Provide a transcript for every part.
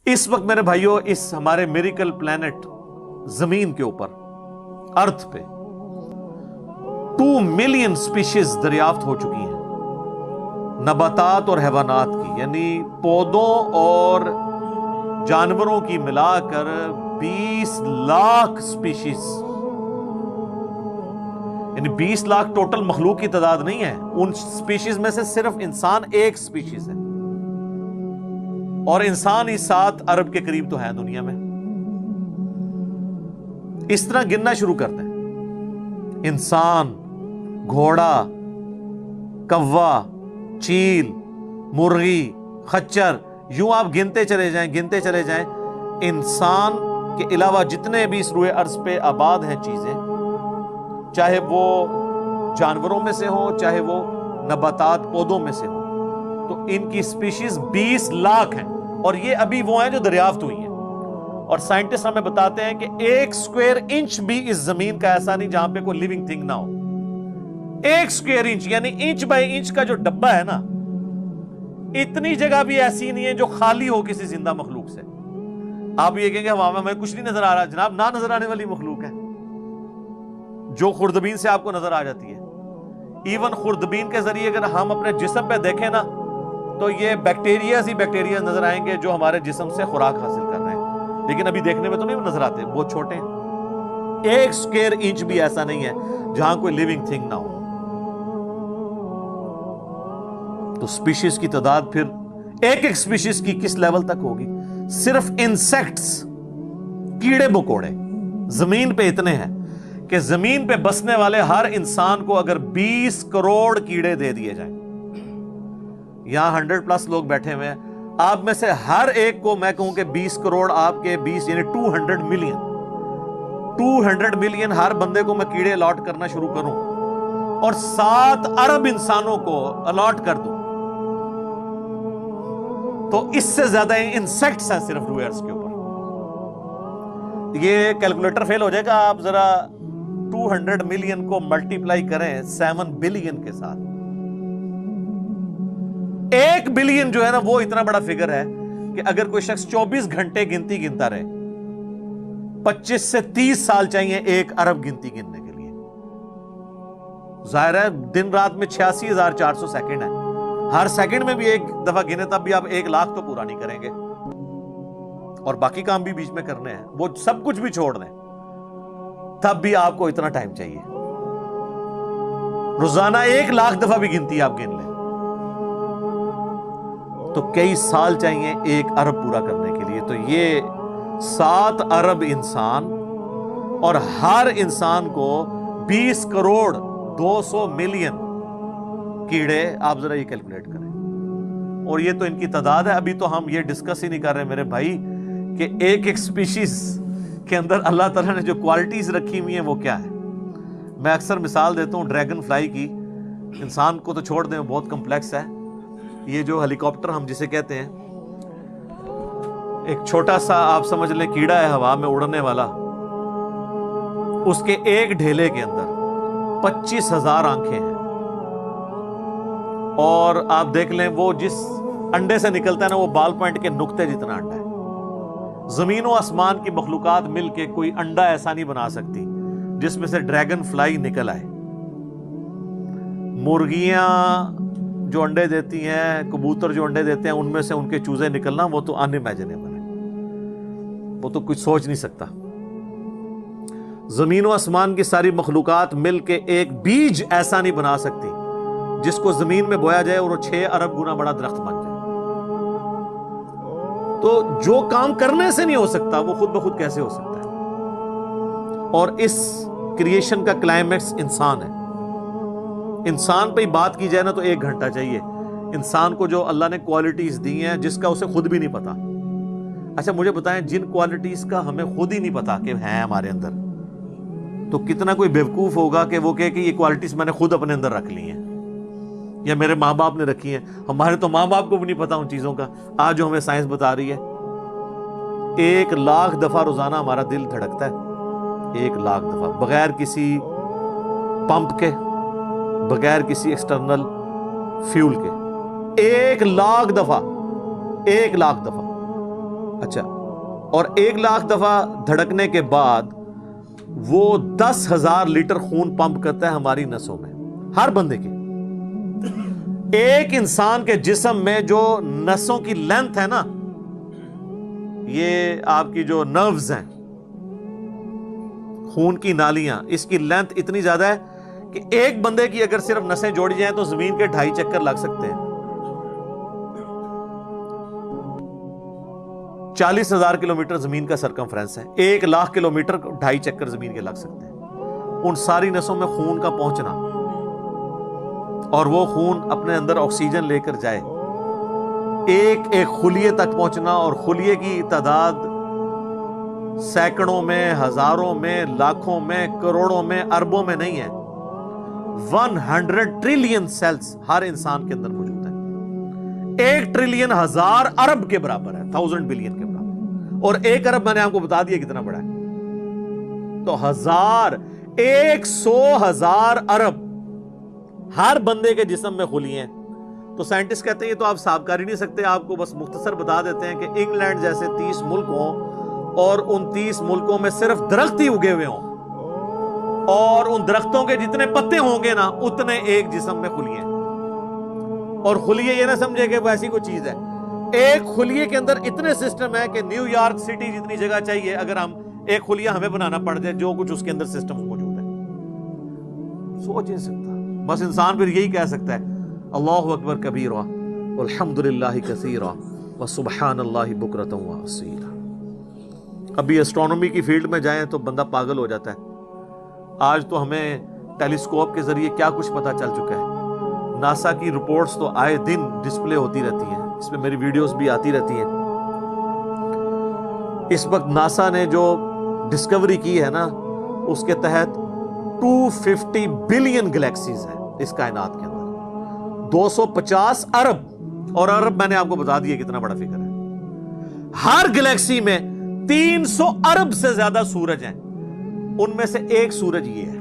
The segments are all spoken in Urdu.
اس وقت میرے بھائیوں اس ہمارے میریکل پلانٹ زمین کے اوپر ارتھ پہ 2 ملین سپیشیز دریافت ہو چکی ہیں نباتات اور حیوانات کی، یعنی پودوں اور جانوروں کی ملا کر 20 لاکھ سپیشیز، یعنی 20 لاکھ ٹوٹل مخلوق کی تعداد نہیں ہے، ان سپیشیز میں سے صرف انسان ایک سپیشیز ہے، اور انسان ہی 7 ارب کے قریب تو ہے دنیا میں۔ اس طرح گننا شروع کرتے ہیں، انسان، گھوڑا، کوا، چیل، مرغی، خچر، یوں آپ گنتے چلے جائیں، انسان کے علاوہ جتنے بھی اس روئے ارض پہ آباد ہیں چیزیں، چاہے وہ جانوروں میں سے ہوں، چاہے وہ نباتات پودوں میں سے ہوں، تو ان کی سپیشیز 20 لاکھ ہیں، اور یہ ابھی وہ ہیں جو دریافت ہوئی ہیں۔ اور سائنٹسٹ ہمیں بتاتے ہیں کہ 1 سکوئر انچ بھی اس زمین کا ایسا نہیں جہاں پہ کوئی لیونگ تھنگ نہ ہو۔ 1 سکوئر انچ یعنی انچ بائی انچ کا جو ڈبہ ہے نا، اتنی جگہ بھی ایسی نہیں ہے جو خالی ہو کسی زندہ مخلوق سے۔ آپ یہ کہیں گے ہوا میں ہمیں کچھ نہیں نظر آ رہا، جناب نہ نظر آنے والی مخلوق ہے جو خوردبین سے آپ کو نظر آ جاتی ہے۔ ایون خوردبین کے ذریعے اگر ہم اپنے جسم پہ دیکھیں نا، تو یہ بیکٹیریاز ہی بیکٹیریاز نظر آئیں گے جو ہمارے جسم سے خوراک حاصل کر رہے ہیں، لیکن ابھی دیکھنے میں تو نہیں نظر آتے، بہت چھوٹے ہیں۔ 1 سکوئر انچ بھی ایسا نہیں ہے جہاں کوئی لیونگ تھنگ نہ ہو۔ تو سپیشیز کی تعداد پھر ایک سپیشیز کی کس لیول تک ہوگی؟ صرف انسیکٹس، کیڑے مکوڑے زمین پہ اتنے ہیں کہ زمین پہ بسنے والے ہر انسان کو اگر 20 کروڑ کیڑے دے دیے جائیں، یہاں 100+ لوگ بیٹھے ہوئے ہیں، آپ میں سے ہر ایک کو میں کہوں کہ 20 کروڑ آپ کے 20 یعنی 200 ملین ہر بندے کو میں کیڑے الاٹ کرنا شروع کروں اور 7 ارب انسانوں کو الاٹ کر دوں، تو اس سے زیادہ انسیکٹس ہیں صرف روئے ارض کے اوپر۔ یہ کیلکولیٹر فیل ہو جائے گا، آپ ذرا 200 ملین کو ملٹیپلائی کریں 7 بلین کے ساتھ۔ 1 بلین جو ہے نا وہ اتنا بڑا فگر ہے کہ اگر کوئی شخص 24 گھنٹے گنتی گنتا رہے، 25 سے 30 سال چاہیے 1 ارب گنتی گننے کے لیے۔ ظاہر ہے دن رات میں 86,400 سیکنڈ ہے، ہر سیکنڈ میں بھی 1 دفعہ گنے تب بھی آپ 1 لاکھ تو پورا نہیں کریں گے، اور باقی کام بھی بیچ میں کرنے ہیں، وہ سب کچھ بھی چھوڑ دیں تب بھی آپ کو اتنا ٹائم چاہیے۔ روزانہ 1 لاکھ دفعہ بھی گنتی آپ گن لیں تو کئی سال چاہیے 1 ارب پورا کرنے کے لیے۔ تو یہ 7 ارب انسان، اور ہر انسان کو 20 کروڑ 200 ملین کیڑے، آپ ذرا یہ کیلکولیٹ کریں، اور یہ تو ان کی تعداد ہے۔ ابھی تو ہم یہ ڈسکس ہی نہیں کر رہے میرے بھائی کہ ایک سپیشیز کے اندر اللہ تعالیٰ نے جو کوالٹیز رکھی ہوئی ہیں وہ کیا ہے۔ میں اکثر مثال دیتا ہوں ڈریگن فلائی کی، انسان کو تو چھوڑ دیں بہت کمپلیکس ہے، یہ جو ہیلی کاپٹر ہم جسے کہتے ہیں، ایک چھوٹا سا آپ سمجھ لیں کیڑا ہے ہوا میں اڑنے والا، اس کے ایک ڈھیلے کے اندر 25,000 آنکھیں ہیں، اور آپ دیکھ لیں وہ جس انڈے سے نکلتا ہے نا وہ بال پوائنٹ کے نقطے جتنا انڈا ہے۔ زمین و آسمان کی مخلوقات مل کے کوئی انڈا ایسا نہیں بنا سکتی جس میں سے ڈریگن فلائی نکل آئے۔ مرغیاں جو انڈے دیتی ہیں، کبوتر جو انڈے دیتے ہیں، ان میں سے ان کے چوزے نکلنا وہ تو ان امیجنیبل ہے، وہ تو کچھ سوچ نہیں سکتا۔ زمین و آسمان کی ساری مخلوقات مل کے ایک بیج ایسا نہیں بنا سکتی جس کو زمین میں بویا جائے اور وہ 6 ارب گنا بڑا درخت بن جائے۔ تو جو کام کرنے سے نہیں ہو سکتا وہ خود بخود کیسے ہو سکتا ہے؟ اور اس کریشن کا کلائمیکس انسان ہے۔ انسان پہ ہی بات کی جائے نا تو 1 گھنٹہ چاہیے انسان کو، جو اللہ نے کوالٹیز دی ہیں جس کا اسے خود بھی نہیں پتا۔ اچھا مجھے بتائیں، جن کوالٹیز کا ہمیں خود ہی نہیں پتا کہ ہیں ہمارے اندر، تو کتنا کوئی بیوقوف ہوگا کہ وہ کہے کہ یہ کوالٹیز میں نے خود اپنے اندر رکھ لی ہیں یا میرے ماں باپ نے رکھی ہیں۔ ہمارے تو ماں باپ کو بھی نہیں پتا ان چیزوں کا، آج جو ہمیں سائنس بتا رہی ہے۔ 1 لاکھ دفعہ روزانہ ہمارا دل دھڑکتا ہے، 1 لاکھ دفعہ، بغیر کسی پمپ کے، بغیر کسی ایکسٹرنل فیول کے، 1 لاکھ دفعہ، 1 لاکھ دفعہ۔ اچھا، اور 1,00,000 دفعہ دھڑکنے کے بعد وہ 10,000 لیٹر خون پمپ کرتا ہے ہماری نسوں میں، ہر بندے کے. ایک انسان کے جسم میں جو نسوں کی لینتھ ہے نا، یہ آپ کی جو نروز ہیں، خون کی نالیاں، اس کی لینتھ اتنی زیادہ ہے کہ ایک بندے کی اگر صرف نسیں جوڑی جائیں تو زمین کے 2.5 چکر لگ سکتے ہیں. 40,000 کلومیٹر زمین کا سرکمفرنس ہے، 1,00,000 کلومیٹر 2.5 چکر زمین کے لگ سکتے ہیں. ان ساری نسوں میں خون کا پہنچنا اور وہ خون اپنے اندر آکسیجن لے کر جائے، ایک ایک خلیے تک پہنچنا، اور خلیے کی تعداد سینکڑوں میں، ہزاروں میں، لاکھوں میں، کروڑوں میں، اربوں میں نہیں ہے. 100 ٹریلین سیلز ہر انسان کے اندر موجود ہیں. 1 ٹریلین 1000 ارب کے برابر ہے، 1000 بلین کے برابر. اور 1 ارب میں نے آپ کو بتا دیا کتنا بڑا ہے. تو 100,000 ارب ہر بندے کے جسم میں خلیے ہیں. تو سائنٹسٹ کہتے ہیں یہ تو آپ صاف کر ہی نہیں سکتے، آپ کو بس مختصر بتا دیتے ہیں کہ انگلینڈ جیسے 30 ملک ہوں اور ان 30 ملکوں میں صرف درخت ہی اگے ہوئے ہوں، اور ان درختوں کے جتنے پتے ہوں گے نا اتنے ایک جسم میں خلیے ہیں. اور خلیے یہ نہ سمجھے کہ وہ ایسی کوئی چیز ہے، ایک خلیے کے اندر اتنے سسٹم ہے کہ نیو یارک سٹی جتنی جگہ چاہیے اگر ہم ایک خلیہ ہمیں بنانا پڑ جائے، جو کچھ اس کے اندر سسٹم موجود ہے. سوچ نہیں سکتا. بس انسان پھر یہی کہہ سکتا ہے اللہ اکبر کبیرہ والحمدللہ کثیرہ وسبحان اللہ بکرۃ واصیلا. ابھی اسٹرانومی کی فیلڈ میں جائیں تو بندہ پاگل ہو جاتا ہے. آج تو ہمیں ٹیلیسکوپ کے ذریعے کیا کچھ پتا چل چکا ہے. ناسا کی رپورٹس تو آئے دن ڈسپلے ہوتی رہتی ہیں، اس میں میری ویڈیوز بھی آتی رہتی ہیں. اس وقت ناسا نے جو ڈسکوری کی ہے نا، اس کے تحت 250 بلین گلیکسیز ہیں اس کائنات کے اندر، 250 ارب. اور ارب میں نے آپ کو بتا دیا کتنا بڑا فگر ہے. ہر گلیکسی میں 300 ارب سے زیادہ سورج ہیں، ان میں سے ایک سورج یہ ہے.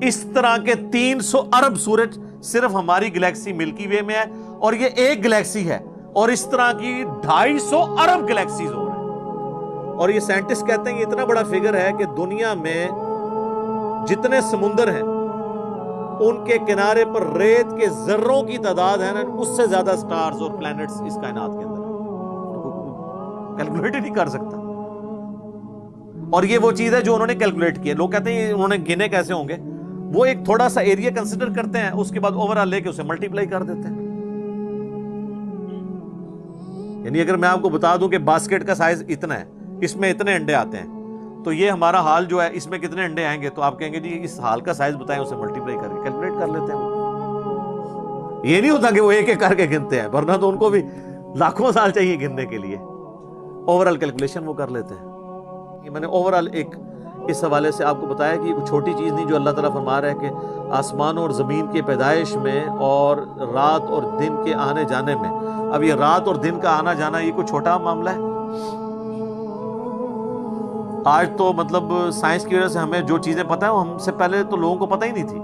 اس طرح کے 300 ارب سورج صرف ہماری گلیکسی ملکی وے میں ہے، اور یہ ایک گلیکسی ہے، اور اس طرح کی 250 ارب گلیکسیز ہو رہے ہیں. اور یہ سائنٹسٹ کہتے ہیں یہ اتنا بڑا فگر ہے کہ دنیا میں جتنے سمندر ہیں ان کے کنارے پر ریت کے ذروں کی تعداد ہے نا، اس سے زیادہ سٹارز اور پلانٹس اس کائنات کے اندر ہے. کیلکولیٹ ہی نہیں کر سکتا. اور یہ وہ چیز ہے جو انہوں نے کیلکولیٹ کی ہے. لوگ کہتے ہیں انہوں نے گنے کیسے ہوں گے؟ وہ ایک تھوڑا سا ایریا کنسیڈر کرتے ہیں، اس کے بعد اوورآل لے کے اسے ملٹیپلائی کر دیتے ہیں. یعنی اگر میں آپ کو بتا دوں کہ باسکٹ کا سائز اتنا ہے، اس میں اتنے انڈے آتے ہیں، تو یہ ہمارا حال جو ہے اس میں کتنے انڈے آئیں گے، تو آپ کہیں گے جی اس حال کا سائز بتائیں، اسے ملٹیپلائی کر کے کیلکولیٹ کر لیتے ہیں. یہ نہیں ہوتا کہ وہ ایک ایک کر کے گنتے ہیں، ورنہ تو ان کو بھی لاکھوں سال چاہیے گننے کے لیے. اوورآل کیلکولیشن وہ کر لیتے ہیں. یہ میں نے اوورآل ایک اس حوالے سے آپ کو بتایا کہ یہ چھوٹی چیز نہیں جو اللہ تعالیٰ فرما رہا ہے کہ آسمان اور زمین کے پیدائش میں اور رات اور دن کے آنے جانے میں. اب یہ رات اور دن کا آنا جانا یہ کوئی چھوٹا معاملہ ہے؟ آج تو مطلب سائنس کی وجہ سے ہمیں جو چیزیں پتہ ہیں وہ ہم سے پہلے تو لوگوں کو پتہ ہی نہیں تھی.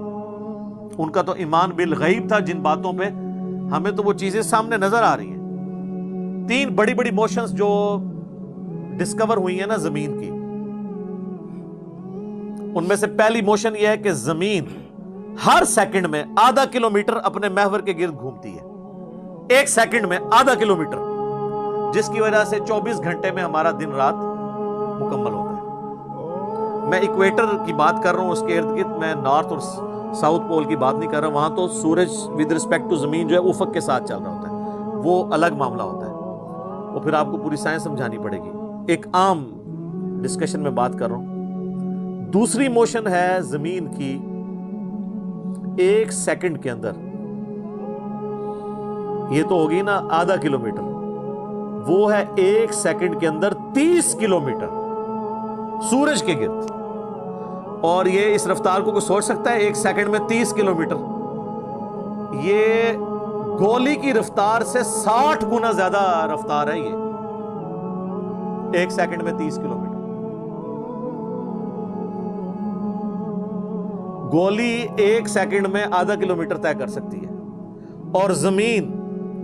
ان کا تو ایمان بالغیب تھا جن باتوں پہ، ہمیں تو وہ چیزیں سامنے نظر آ رہی ہیں. 3 بڑی بڑی موشنز جو ڈسکور ہوئی ہیں نا زمین کی، ان میں سے پہلی موشن یہ ہے کہ زمین ہر سیکنڈ میں آدھا کلومیٹر اپنے محور کے گرد گھومتی ہے. 1 سیکنڈ میں آدھا کلومیٹر، جس کی وجہ سے 24 گھنٹے میں ہمارا دن رات مکمل ہوتا ہے. میں ایکویٹر کی بات کر رہا ہوں، اس کے ارد گرد میں نارتھ اور ساؤتھ پول کی بات نہیں کر رہا. وہاں تو سورج ود رسپیکٹ ٹو زمین جو ہے افق کے ساتھ چل رہا ہوتا ہے، وہ الگ معاملہ ہوتا ہے. وہ پھر آپ کو پوری سائنس سمجھانی پڑے گی. ایک عام ڈسکشن میں بات کر رہا ہوں. دوسری موشن ہے زمین کی 1 سیکنڈ کے اندر، یہ تو ہوگی نا آدھا کلومیٹر، وہ ہے 1 سیکنڈ کے اندر 30 کلومیٹر سورج کے گرد. اور یہ اس رفتار کو کوئی سوچ سکتا ہے 1 سیکنڈ میں 30 کلومیٹر؟ یہ گولی کی رفتار سے 60 گنا زیادہ رفتار ہے. یہ 1 سیکنڈ میں 30 کلومیٹر. گولی 1 سیکنڈ میں آدھا کلومیٹر طے کر سکتی ہے، اور زمین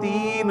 3